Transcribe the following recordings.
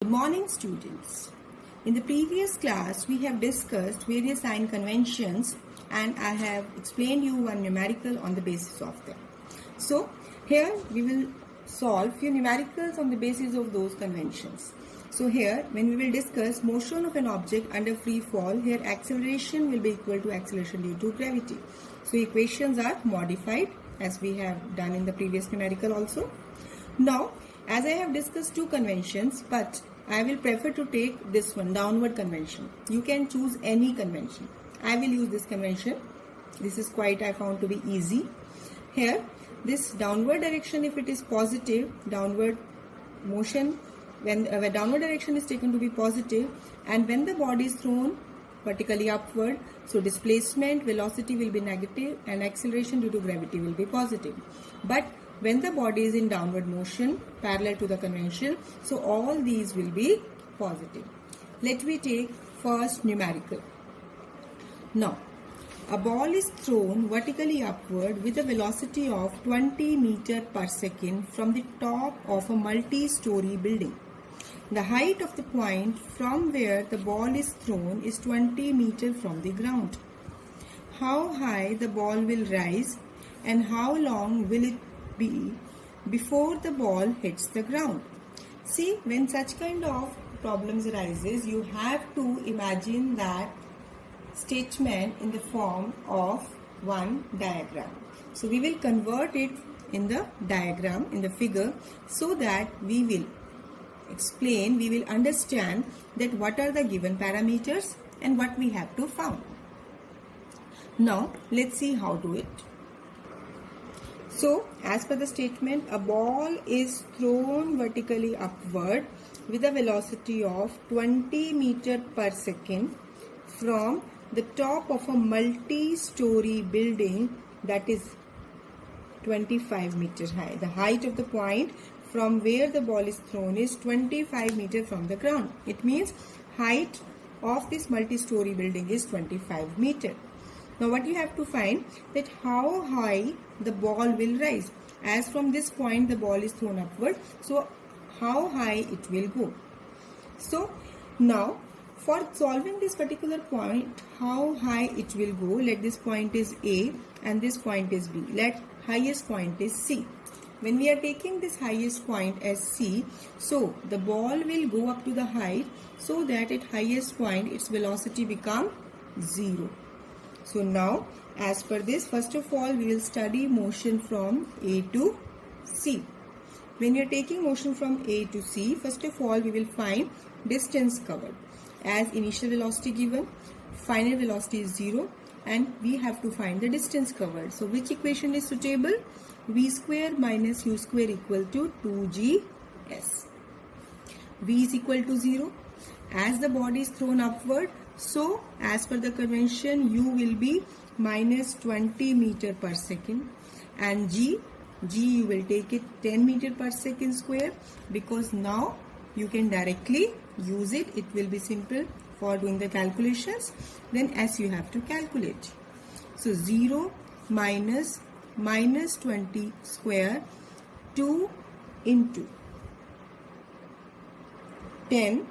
Good morning, students. In the previous class, we have discussed various sign conventions and I have explained you one numerical on the basis of them. So, here we will solve few numericals on the basis of those conventions. So here, when we will discuss motion of an object under free fall, here acceleration will be equal to acceleration due to gravity. So equations are modified as we have done in the previous numerical also. Now, as I have discussed two conventions, but I will prefer to take this one, downward convention. You can choose any convention. I will use this convention. This is quite, I found to be easy. Here, this downward direction, if it is positive, downward motion, when downward direction is taken to be positive, and when the body is thrown vertically upward, so displacement, velocity will be negative and acceleration due to gravity will be positive. But when the body is in downward motion parallel to the convention, so all these will be positive. Let me take first numerical. Now, a ball is thrown vertically upward with a velocity of 20 meters per second from the top of a multi-story building. The height of the point from where the ball is thrown is 20 meters from the ground. How high the ball will rise and how long will it be before the ball hits the ground? See, when such kind of problems arises, you have to imagine that statement in the form of one diagram. So we will convert it in the diagram, in the figure, so that we will explain, we will understand that what are the given parameters and what we have to find. Now, let's see how to do it. So, as per the statement, a ball is thrown vertically upward with a velocity of 20 meters per second from the top of a multi-story building that is 25 meters high. The height of the point from where the ball is thrown is 25 meters from the ground. It means height of this multi-story building is 25 meters. Now what you have to find that how high the ball will rise. As from this point the ball is thrown upward, so how high it will go. So now for solving this particular point, how high it will go, let this point is A and this point is B. Let highest point is C. When we are taking this highest point as C, so the ball will go up to the height so that at highest point its velocity become 0. So now as per this, first of all we will study motion from A to C. When you are taking motion from A to C, first of all we will find distance covered. As initial velocity given, final velocity is 0 and we have to find the distance covered. So which equation is suitable? V square minus U square equal to 2GS. V is equal to 0. As the body is thrown upward, so as per the convention, U will be minus 20 meters per second and G you will take it 10 meters per second square, because now you can directly use it. It will be simple for doing the calculations. Then S you have to calculate. So 0 minus 20 square 2 into 10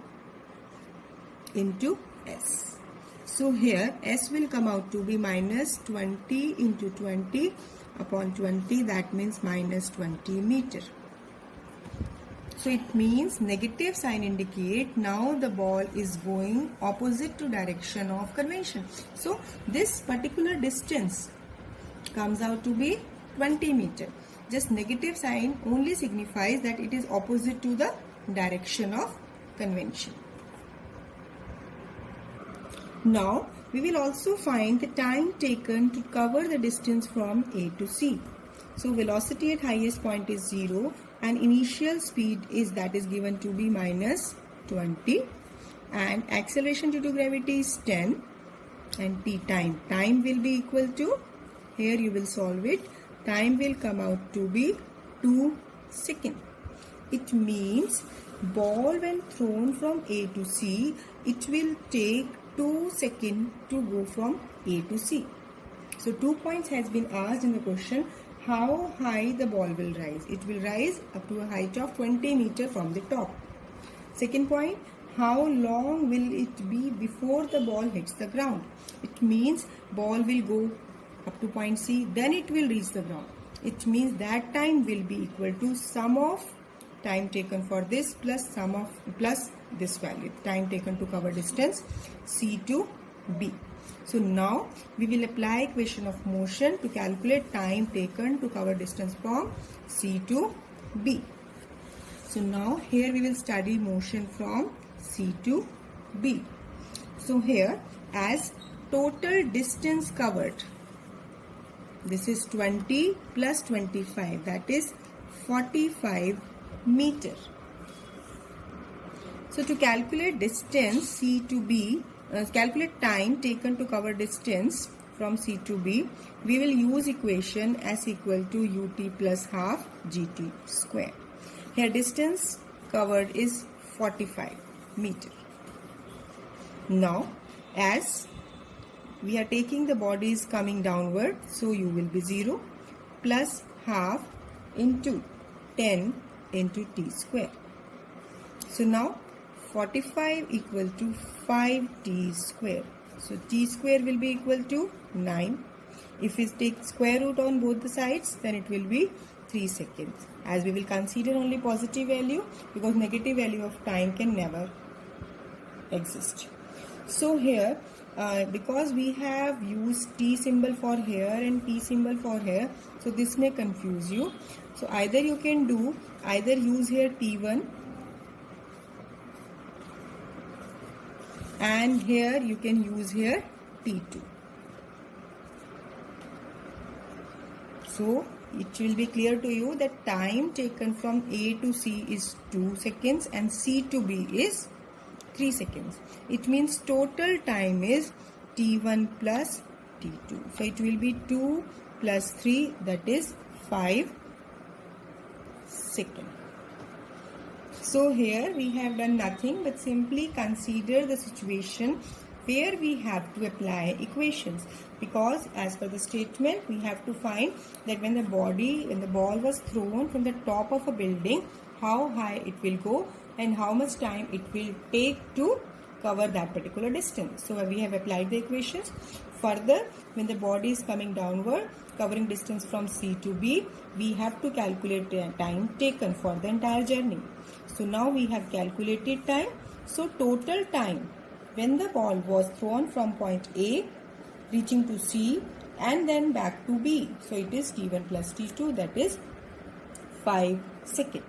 into S. So here S will come out to be minus 20 into 20 upon 20, that means minus 20 meters. So it means negative sign indicate now the ball is going opposite to direction of convention. So this particular distance comes out to be 20 meters. Just negative sign only signifies that it is opposite to the direction of convention. Now we will also find the time taken to cover the distance from A to C. So velocity at highest point is 0 and initial speed is given to be minus 20 and acceleration due to gravity is 10 and T time will be equal to, here you will solve it, time will come out to be 2 seconds. It means ball when thrown from A to C, it will take 2 seconds to go from A to C. So 2 points has been asked in the question. How high the ball will rise? It will rise up to a height of 20 meters from the top. Second point, how long will it be before the ball hits the ground? It means ball will go up to point C, then it will reach the ground. It means that time will be equal to sum of time taken for this plus this value, time taken to cover distance C to B. So now we will apply equation of motion to calculate time taken to cover distance from C to B. So now here we will study motion from C to B. So here, as total distance covered, this is 20 plus 25, that is 45 meter. So to calculate distance C to B, calculate time taken to cover distance from C to B, we will use equation S equal to UT plus half GT square. Here distance covered is 45 meter. Now as we are taking the bodies coming downward, so u will be 0 plus half into 10 into t square. So now 45 equal to 5t square. So t square will be equal to 9. If we take square root on both the sides, then it will be 3 seconds. As we will consider only positive value, because negative value of time can never exist. So here, because we have used t symbol for here and t symbol for here, so this may confuse you. So either you can do, either use here t1 and here you can use here t2. So it will be clear to you that time taken from A to C is 2 seconds and C to B is 3 seconds. It means total time is T1 plus T2. So it will be 2 plus 3, that is 5 seconds. So here we have done nothing but simply consider the situation where we have to apply equations, because as per the statement we have to find that when the ball was thrown from the top of a building, how high it will go and how much time it will take to cover that particular distance. So we have applied the equations. Further, when the body is coming downward, covering distance from C to B, we have to calculate the time taken for the entire journey. So now we have calculated time. So total time when the ball was thrown from point A reaching to C and then back to B. So it is T1 plus T2, that is 5 seconds.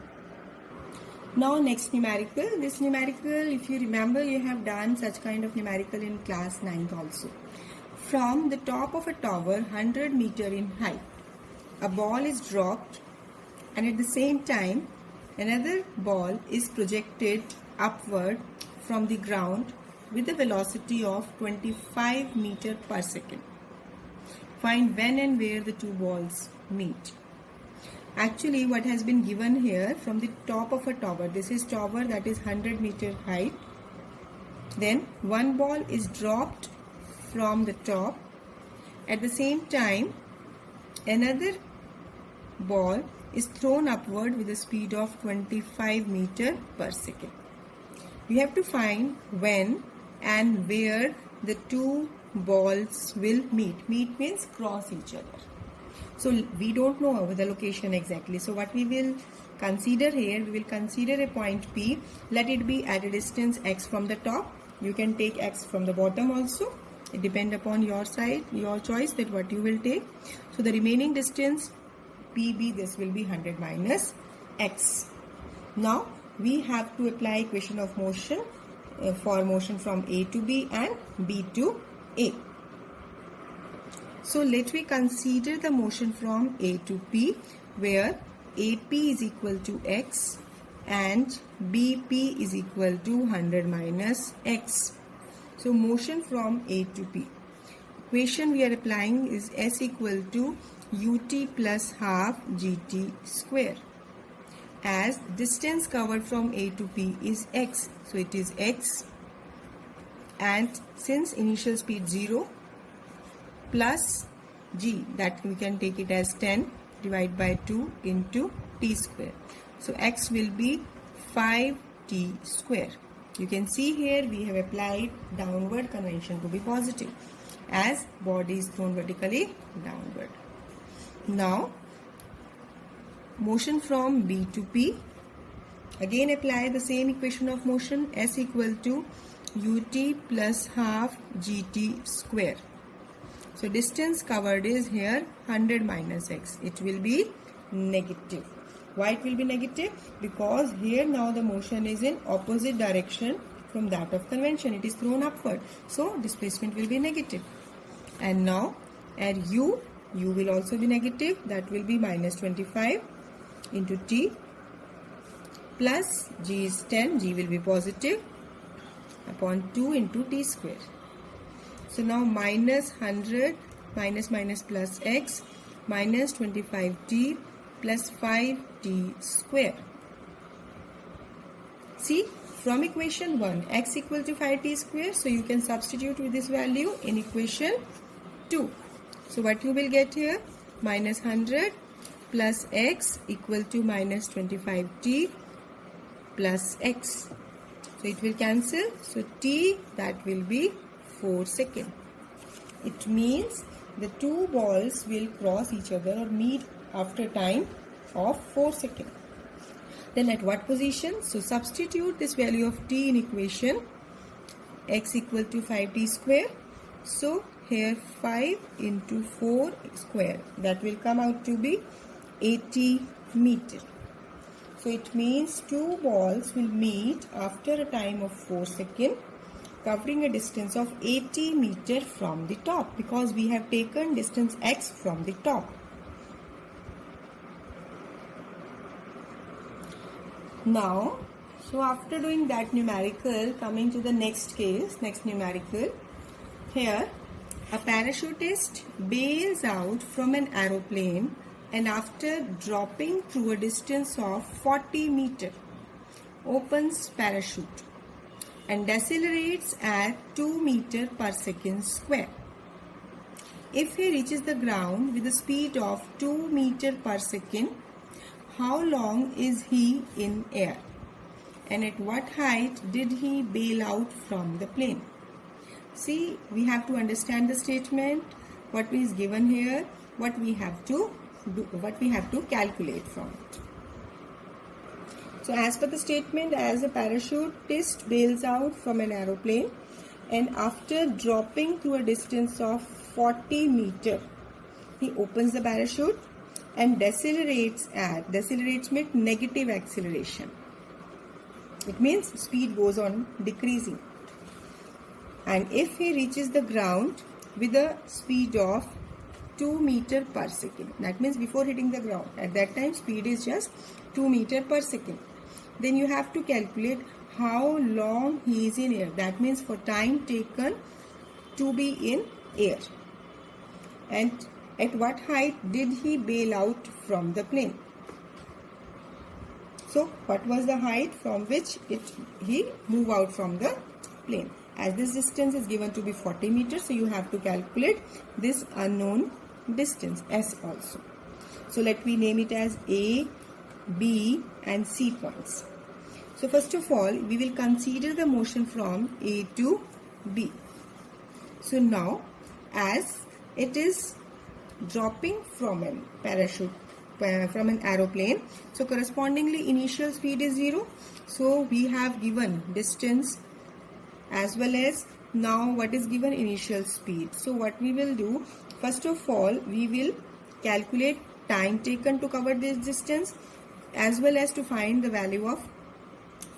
Now next numerical. This numerical, if you remember, you have done such kind of numerical in class 9th also. From the top of a tower 100 meter in height, a ball is dropped and at the same time another ball is projected upward from the ground with a velocity of 25 meter per second. Find when and where the two balls meet. Actually, what has been given here, from the top of a tower, this is tower, that is 100 meter height. Then one ball is dropped from the top. At the same time, another ball is thrown upward with a speed of 25 meter per second. We have to find when and where the two balls will meet. Meet means cross each other. So we don't know the location exactly. So what we will consider here, we will consider a point P. Let it be at a distance x from the top. You can take x from the bottom also. It depends upon your side, your choice, that what you will take. So the remaining distance PB, this will be 100 minus x. Now we have to apply equation of motion for motion from A to B and B to A. So let me consider the motion from A to P, where AP is equal to x and BP is equal to 100 minus x. So motion from A to P. Equation we are applying is S equal to UT plus half GT square. As distance covered from A to P is x, so it is x, and since initial speed 0 plus g, that we can take it as 10 divided by 2 into t square. So x will be 5t t square. You can see here we have applied downward convention to be positive as body is thrown vertically downward. Now motion from B to P. Again apply the same equation of motion, S equal to ut plus half gt square. So distance covered is here 100 minus x. It will be negative. Why it will be negative? Because here now the motion is in opposite direction from that of convention. It is thrown upward. So displacement will be negative. And now at u will also be negative. That will be minus 25 into t plus g is 10. G will be positive upon 2 into t square. So now minus 100 minus plus x minus 25t plus 5t square. See, from equation 1 x equal to 5t square, so you can substitute with this value in equation 2. So what you will get here? Minus 100 plus x equal to minus 25t plus x. So it will cancel. So t, that will be 4 seconds. It means the two balls will cross each other or meet after time of 4 seconds. Then at what position? So substitute this value of t in equation x equal to 5t square. So here 5 into 4 square, that will come out to be 80 meter. So it means two balls will meet after a time of 4 seconds, covering a distance of 80 meter from the top, because we have taken distance x from the top. Now, so after doing that numerical, coming to the next case, next numerical, here a parachutist bails out from an aeroplane and after dropping through a distance of 40 meter, opens parachute and decelerates at 2 meter per second square. If he reaches the ground with a speed of 2 meter per second, how long is he in air? And at what height did he bail out from the plane? See, we have to understand the statement, what is given here, what we have to do, what we have to calculate from it. So as per the statement, as a parachutist bails out from an aeroplane and after dropping through a distance of 40 meter, he opens the parachute and decelerates means negative acceleration. It means speed goes on decreasing. And if he reaches the ground with a speed of 2 meter per second, that means before hitting the ground, at that time speed is just 2 meter per second. Then you have to calculate how long he is in air. That means for time taken to be in air. And at what height did he bail out from the plane? So what was the height from which he moved out from the plane? As this distance is given to be 40 meters, so you have to calculate this unknown distance S also. So let me name it as A, B and C points. So first of all, we will consider the motion from A to B. So now, as it is dropping from an parachute, from an aeroplane, so correspondingly initial speed is 0. So we have given distance as well as now what is given initial speed. So what we will do, first of all, we will calculate time taken to cover this distance as well as to find the value of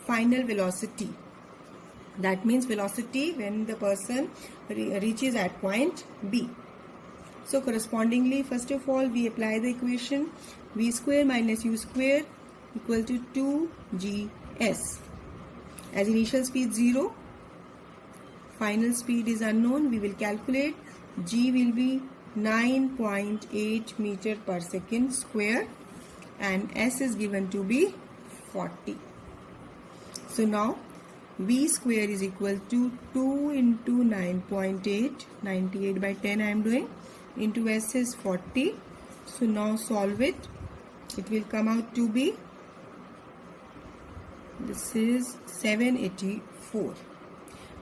final velocity. That means velocity when the person reaches at point B. So correspondingly, first of all, we apply the equation v square minus u square equal to 2gs. As initial speed 0, final speed is unknown, we will calculate. G will be 9.8 meter per second square and S is given to be 40. So now V square is equal to 2 into 9.8, 98 by 10 I am doing, into S is 40. So now solve it. It will come out to be This is 784.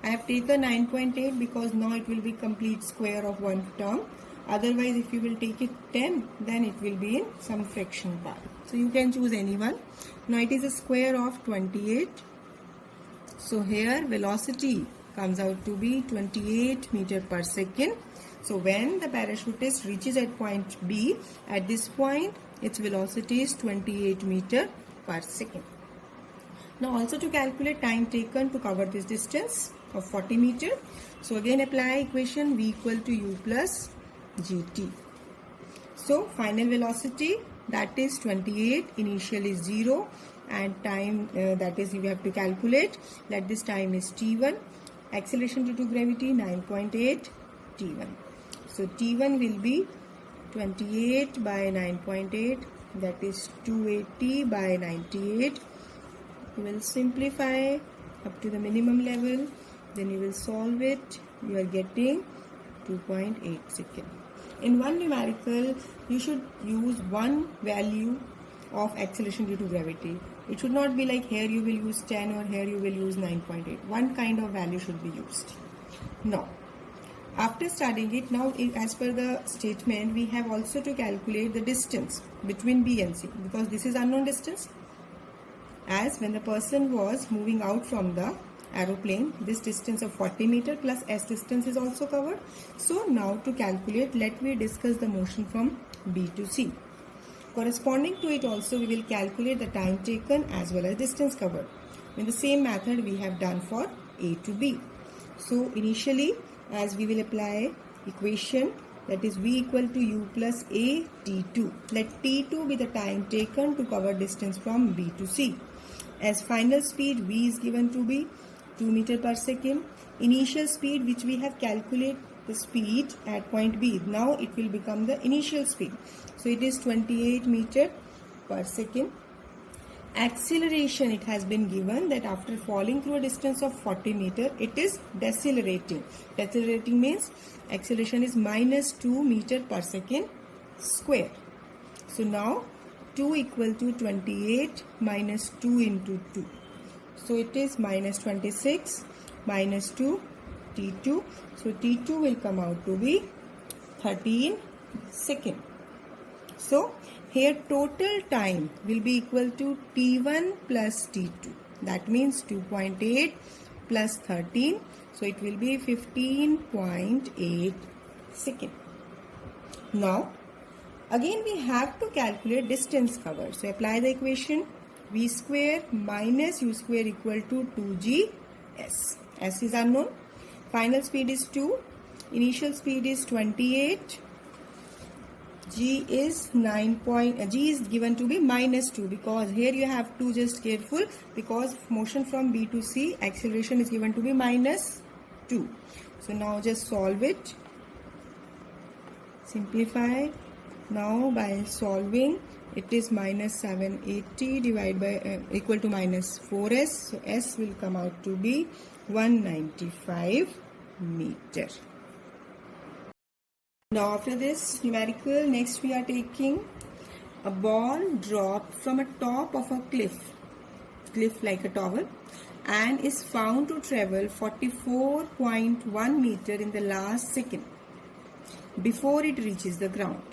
I have taken 9.8 because now it will be complete square of one term. Otherwise, if you will take it 10, then it will be in some fraction part. So you can choose any one. Now it is a square of 28. So here velocity comes out to be 28 meter per second. So when the parachutist reaches at point B, at this point its velocity is 28 meter per second. Now also to calculate time taken to cover this distance of 40 meter. So again apply equation V equal to U plus GT. So final velocity, that is 28, initial is 0, and time that is you have to calculate. Let this time is T1. Acceleration due to gravity 9.8 T1. So T1 will be 28 by 9.8, that is 280 by 98. You will simplify up to the minimum level, then you will solve it. You are getting 2.8 second. In one numerical, you should use one value of acceleration due to gravity. It should not be like here you will use 10 or here you will use 9.8. One kind of value should be used. Now, after studying it, now as per the statement, we have also to calculate the distance between B and C, because this is unknown distance. As when the person was moving out from the aeroplane, this distance of 40 meter plus S distance is also covered. So now to calculate, let me discuss the motion from B to C. Corresponding to it also, we will calculate the time taken as well as distance covered. In the same method we have done for A to B. So initially, as we will apply equation, that is V equal to U plus A T2. Let T2 be the time taken to cover distance from B to C. As final speed V is given to be 2 meter per second. Initial speed which we have calculated the speed at point B. Now it will become the initial speed. So it is 28 meter per second. Acceleration, it has been given that after falling through a distance of 40 meter, it is decelerating. Decelerating means acceleration is minus 2 meter per second square. So now 2 equal to 28 minus 2 into 2. So it is minus 26 minus 2 T2. So T2 will come out to be 13 seconds. So here total time will be equal to T1 plus T2. That means 2.8 plus 13. So it will be 15.8 seconds. Now again we have to calculate distance covered. So apply the equation V square minus U square equal to 2GS. S is unknown. Final speed is 2. Initial speed is 28. G is G is given to be minus 2, because here you have to just careful, because motion from B to C, acceleration is given to be minus 2. So now just solve it. Simplify. Now by solving, it is minus 780 divided by equal to minus 4S. So S will come out to be 195 meter. Now after this numerical, next we are taking a ball dropped from a top of a cliff like a tower, and is found to travel 44.1 meter in the last second before it reaches the ground.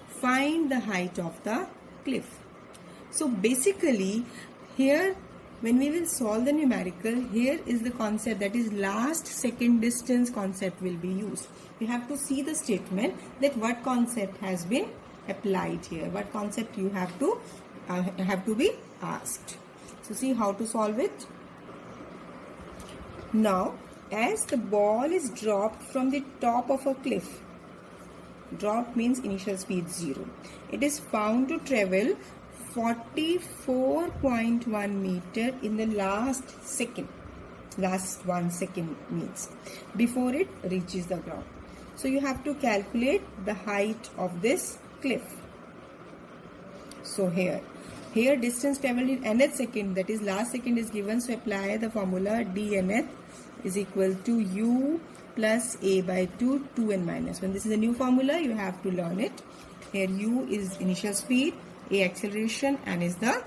Find the height of the cliff. So basically here, when we will solve the numerical, here is the concept, that is last second distance concept will be used. You have to see the statement that what concept has been applied here, what concept you have to be asked. So see how to solve it. Now as the ball is dropped from the top of a cliff, drop means initial speed 0, it is found to travel 44.1 meter in the last 1 second means before it reaches the ground. So you have to calculate the height of this cliff. So here distance traveled in nth second, that is last second is given. So apply the formula dnth is equal to u plus a by 2 2n minus 1. This is a new formula, you have to learn it. Here u is initial speed, a acceleration, and is the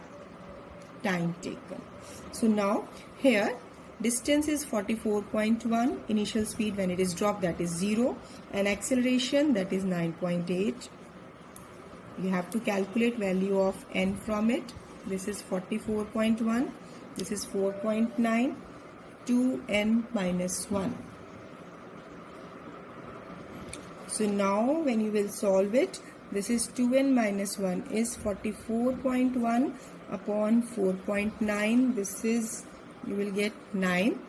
time taken. So now here distance is 44.1, initial speed when it is dropped, that is 0, and acceleration, that is 9.8. You have to calculate value of n from it. This is 44.1, this is 4.9, 2n minus 1. So now when you will solve it, this is 2n minus 1 is 44.1 upon 4.9. This is, you will get 9.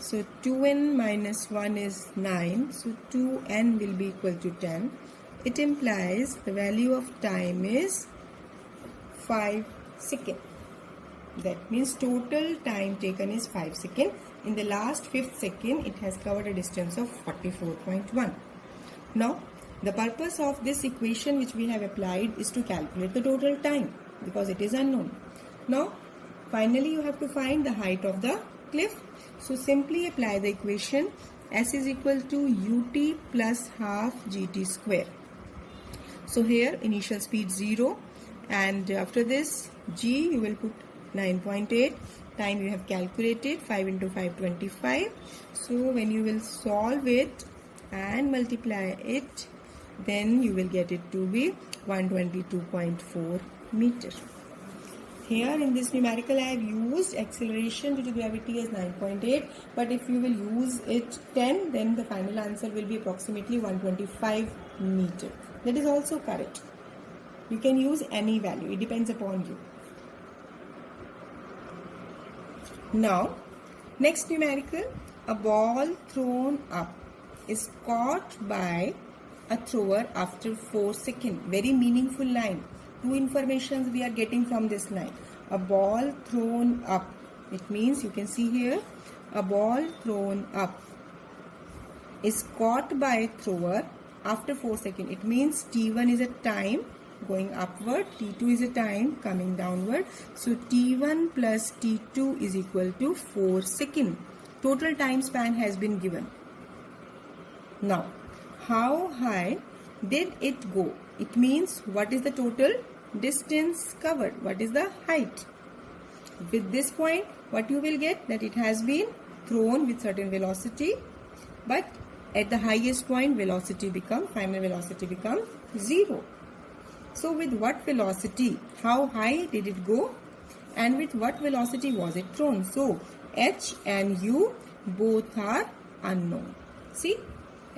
So 2n minus 1 is 9. So 2n will be equal to 10. It implies the value of time is 5 seconds. That means total time taken is 5 seconds. In the last 5th second, it has covered a distance of 44.1. Now, the purpose of this equation which we have applied is to calculate the total time because it is unknown. Now, finally you have to find the height of the cliff. So, simply apply the equation S is equal to ut plus half gt square. So, here initial speed 0 and after this g you will put 9.8. Time you have calculated 5 into 5 25. So, when you will solve it and multiply it, then you will get it to be 122.4 meters. Here in this numerical I have used acceleration due to gravity as 9.8, but if you will use it 10, then the final answer will be approximately 125 meters. That is also correct. You can use any value, it depends upon you. Now, next numerical, a ball thrown up is caught by a thrower after 4 seconds. Very meaningful line. Two informations we are getting from this line. A ball thrown up. It means you can see here a ball thrown up is caught by a thrower after 4 seconds. It means T1 is a time going upward, T2 is a time coming downward. So T1 plus T2 is equal to 4 seconds. Total time span has been given. Now, how high did it go? It means what is the total distance covered? What is the height? With this point, what you will get? That it has been thrown with certain velocity, but at the highest point, final velocity become 0. So, with what velocity? How high did it go? And with what velocity was it thrown? So, h and u both are unknown. See?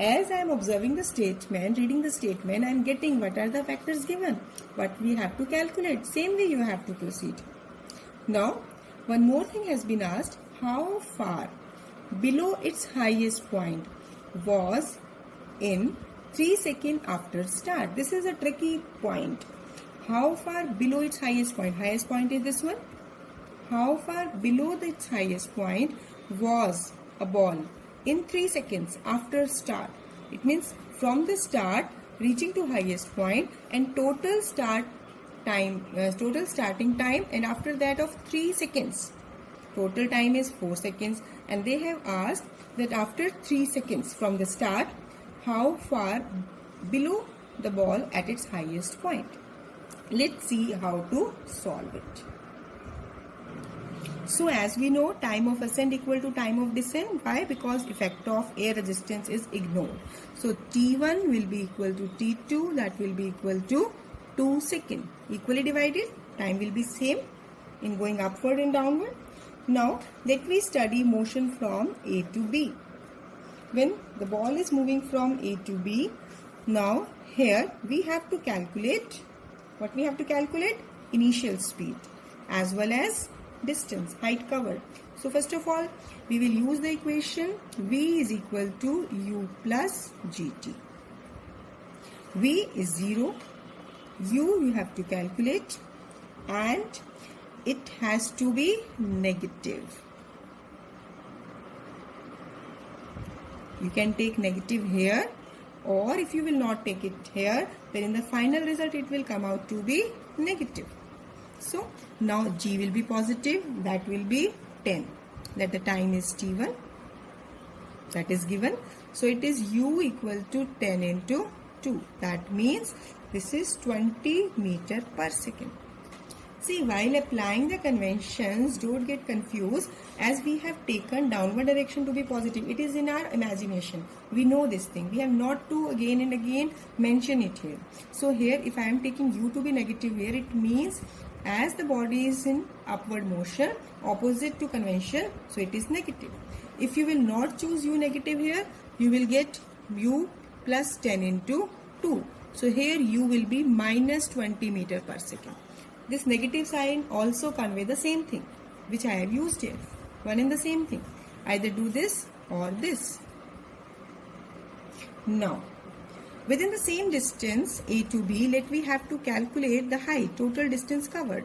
As I am observing the statement, reading the statement, I am getting what are the factors given. What we have to calculate. Same way you have to proceed. Now, one more thing has been asked. How far below its highest point was in 3 seconds after start? This is a tricky point. How far below its highest point? Highest point is this one. How far below its highest point was a ball in 3 seconds after start? It means from the start reaching to highest point and total starting time, and after that of 3 seconds. Total time is 4 seconds, and they have asked that after 3 seconds from the start, how far below the ball at its highest point. Let's see how to solve it. So as we know, time of ascent equal to time of descent. Why? Because effect of air resistance is ignored. So T1 will be equal to T2, that will be equal to 2 seconds. Equally divided, time will be same in going upward and downward. Now let me study motion from A to B. When the ball is moving from A to B, now here we have to calculate, what we have to calculate? Initial speed as well as distance, height covered. So first of all, we will use the equation V is equal to U plus GT. V is 0, U you have to calculate, and it has to be negative. You can take negative here, or if you will not take it here, then in the final result it will come out to be negative. So now G will be positive, that will be 10. That the time is T1, that is given. So it is U equal to 10 into 2. That means this is 20 meter per second. See, while applying the conventions, don't get confused, as we have taken downward direction to be positive. It is in our imagination. We know this thing. We have not to again and again mention it here. So here, if I am taking u to be negative here, it means as the body is in upward motion, opposite to convention, so it is negative. If you will not choose u negative here, you will get u plus 10 into 2. So here u will be minus 20 meter per second. This negative sign also convey the same thing which I have used here. One and the same thing. Either do this or this. Now, within the same distance A to B, we have to calculate the height, total distance covered.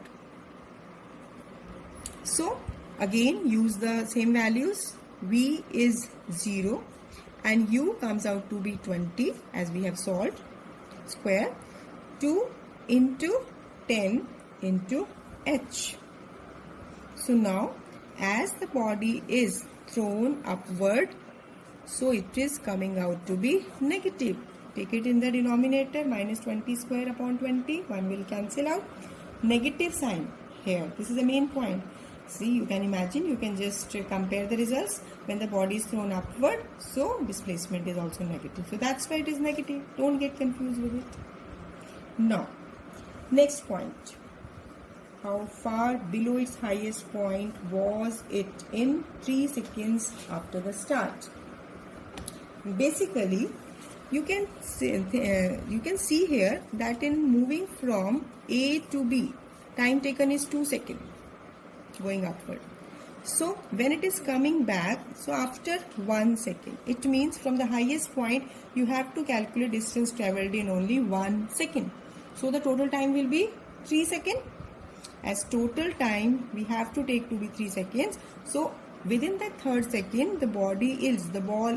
So, again use the same values. V is 0 and U comes out to be 20 as we have solved. Square 2 into 10 into h. So now as the body is thrown upward, so it is coming out to be negative. Take it in the denominator, minus 20 square upon 20, 1 will cancel out. Negative sign here, this is the main point. See, you can imagine, you can just compare the results when the body is thrown upward, so displacement is also negative. So that's why it is negative. Don't get confused with it. Now, next point. How far below its highest point was it in 3 seconds after the start? Basically, you can see here that in moving from A to B, time taken is 2 seconds going upward. So when it is coming back, so after 1 second, it means from the highest point you have to calculate distance travelled in only 1 second. So the total time will be 3 seconds. As total time we have to take to be 3 seconds. So within that third second, the ball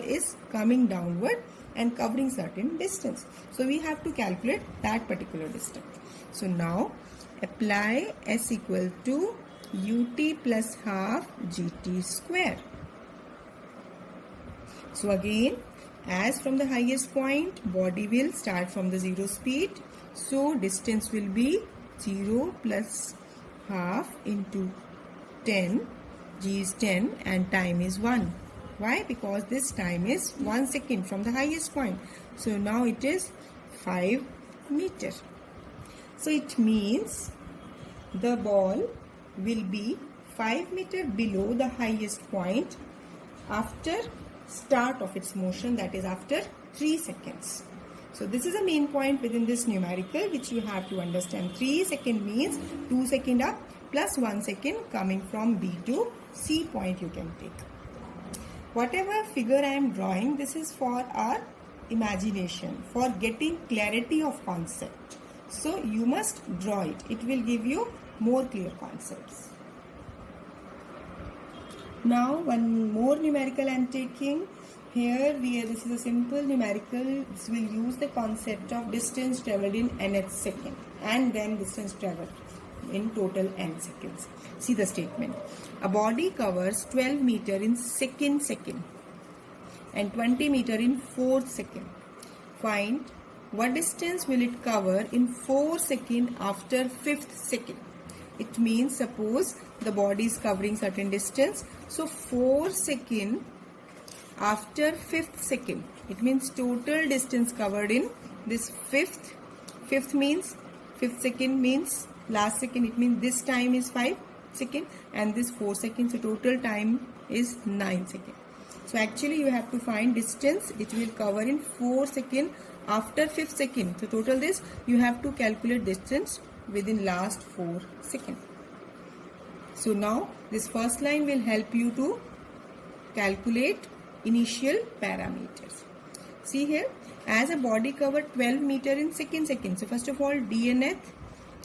is coming downward and covering certain distance. So we have to calculate that particular distance. So now apply S equal to ut plus half gt square. So again, as from the highest point, body will start from the 0 speed. So distance will be 0 plus half into 10. G is 10 and time is 1. Why? Because this time is 1 second from the highest point. So now it is 5 meter. So it means the ball will be 5 meter below the highest point after start of its motion, that is after 3 seconds. So this is a main point within this numerical which you have to understand. 3 seconds means 2 seconds up plus 1 second coming from B to C point you can take. Whatever figure I am drawing, this is for our imagination, for getting clarity of concept. So you must draw it. It will give you more clear concepts. Now one more numerical I am taking. Here this is a simple numerical. This will use the concept of distance travelled in nth second and then distance travelled in total n seconds. See the statement. A body covers 12 meter in second and 20 meter in 4th second. Find what distance will it cover in 4 seconds after 5th second. It means suppose the body is covering certain distance. So 4 seconds after 5th second, it means total distance covered in this 5th means 5th second means last second, it means this time is 5 seconds and this 4 seconds, so total time is 9 seconds. So actually you have to find distance it will cover in 4 seconds after 5th second. So total this you have to calculate distance within last 4 seconds. So now this first line will help you to calculate initial parameters. See here, as a body covered 12 meter in second. So first of all, dnth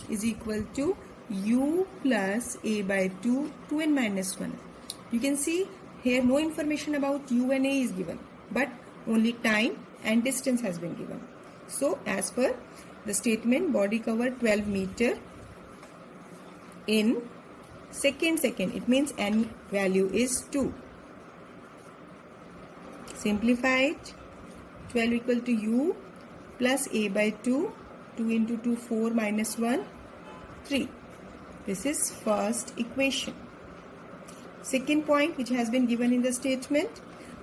is equal to u plus a by 2 2n minus 1. You can see here no information about u and a is given, but only time and distance has been given. So as per the statement, body covered 12 meter in second. It means n value is 2. Simplify it. 12 equal to u plus a by 2. 2 into 2, 4 minus 1, 3. This is first equation. Second point which has been given in the statement,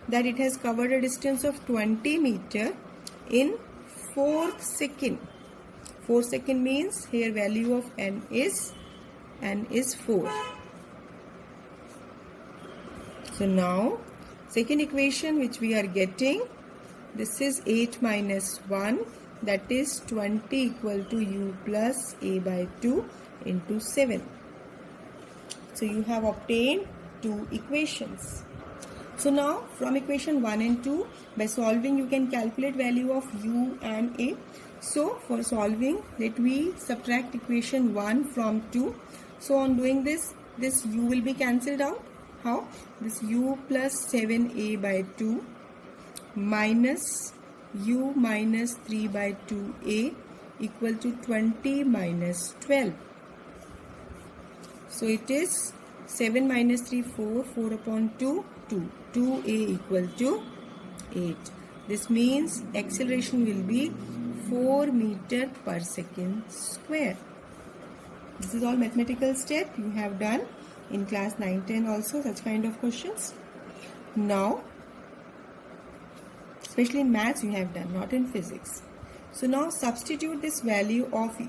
that it has covered a distance of 20 meter in 4 seconds. 4 seconds means here value of n is 4. So now second equation which we are getting, this is 8 minus 1, that is 20 equal to u plus a by 2 into 7. So you have obtained two equations. So now from equation 1 and 2, by solving you can calculate value of u and a. So for solving, let we subtract equation 1 from 2. So on doing this u will be cancelled out. How? This u plus 7a by 2 minus u minus 3 by 2a equal to 20 minus 12. So it is 7 minus 3, 4, 4 upon 2, 2. 2a equal to 8. This means acceleration will be 4 meter per second square. This is all mathematical step you have done in class 9-10 also, such kind of questions. Now, especially in maths you have done, not in physics. So now substitute this value of a,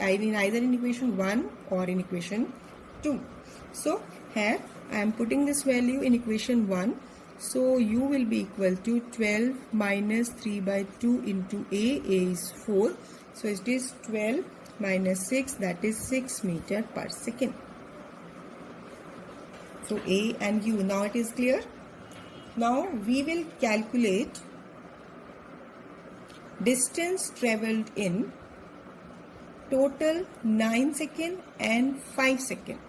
I mean either in equation 1 or in equation 2. So here I am putting this value in equation 1. So u will be equal to 12 minus 3 by 2 into a is 4. So it is 12 minus 6, that is 6 meter per second. So a and u, now it is clear. Now we will calculate distance travelled in total 9 seconds and 5 seconds.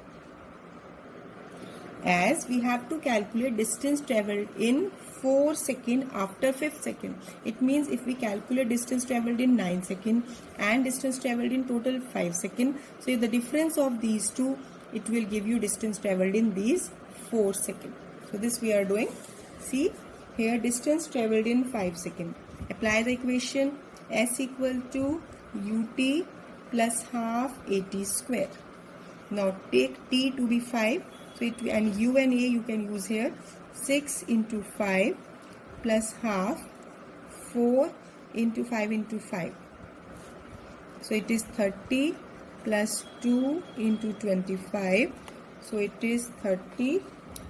As we have to calculate distance travelled in 4 seconds after 5th second. It means if we calculate distance travelled in 9 seconds and distance travelled in total 5 seconds, so the difference of these two, it will give you distance travelled in these 4 seconds. So this we are doing. See here, distance travelled in 5 seconds. Apply the equation s equal to ut plus half at square. Now take t to be 5. So it, and u and a you can use here. 6 into 5 plus half 4 into 5 into 5. So it is 30 plus 2 into 25. So it is 30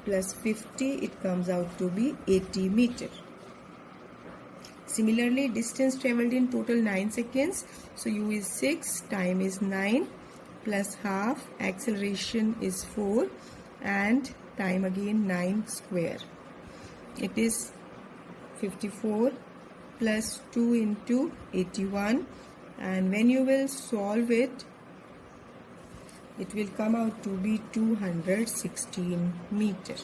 plus 50. It comes out to be 80 meter. Similarly, distance travelled in total 9 seconds. So u is 6, time is 9 plus half, acceleration is 4 and time again 9 square. It is 54 plus 2 into 81, and when you will solve it, it will come out to be 216 meter.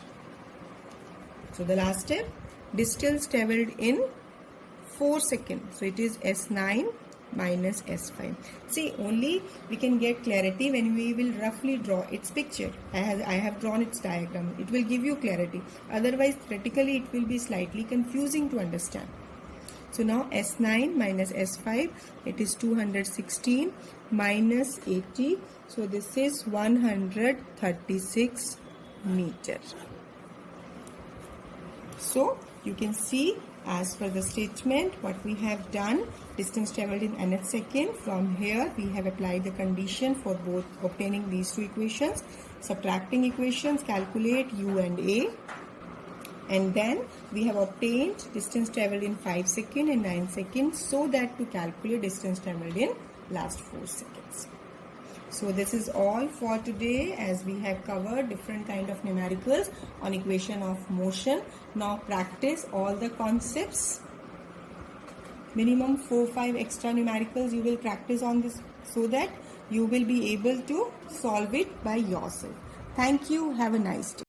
So the last step, distance travelled in 4 seconds. So it is S9 minus S5. See, only we can get clarity when we will roughly draw its picture. I have drawn its diagram. It will give you clarity. Otherwise, theoretically, it will be slightly confusing to understand. So now S9 minus S5, it is 216 minus 80. So this is 136 meter. So you can see, as per the statement, what we have done, distance travelled in nth second. From here we have applied the condition for both obtaining these two equations. Subtracting equations, calculate u and a, and then we have obtained distance travelled in 5 seconds and 9 seconds, so that to calculate distance travelled in last 4 seconds. So this is all for today, as we have covered different kind of numericals on equation of motion. Now practice all the concepts. Minimum 4-5 extra numericals you will practice on this, so that you will be able to solve it by yourself. Thank you. Have a nice day.